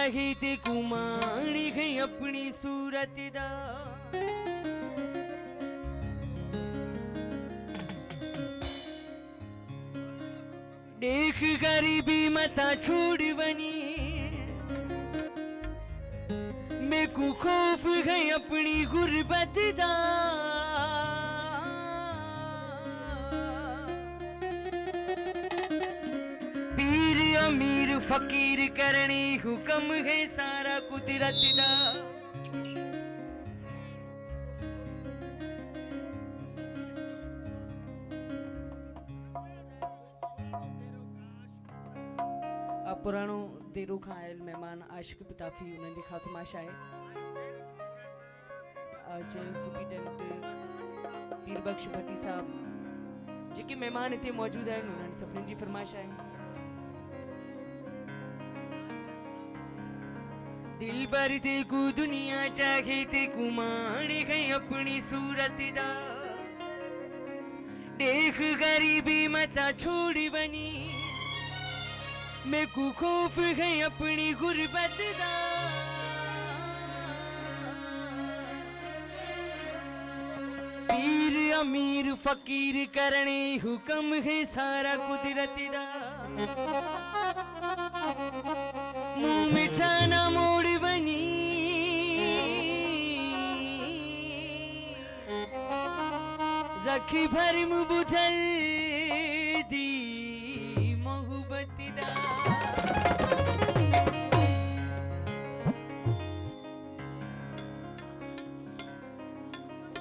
चाहे ते कुमाणी गई अपनी सूरत दा देख गरीबी मता छोड़ बनी मैं को खौफ गई अपनी गुर्बत दा पीर अमीर फकीर करनी हुक्म है सारा कुदरत दा पुराणो देरो खां आयल मेहमान आशिक पिताफी उन्हनि जी ख़ासि फरमाइश आहे जेल सुपीडेंट पीर बख्श भट्टी साहब जेके मेहमान हिते मौजूद आहिनि उन्हनि सभिनीनि जी फरमाइश आहे दिल भर ते को दुनिया चाहे ते कुमार गई अपनी सूरत दा देख गरीबी मता छोड़ बनी मैं को खौफ है अपनी गुर्बत दा पीर अमीर फकीर करने हुक्म है सारा कुदरत दा मुंह मिठा ना मोड़ बनी रखी भरम बुझल दी मोहब्बत दा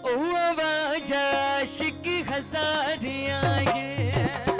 ओ आवाज आशिक हज़ार आए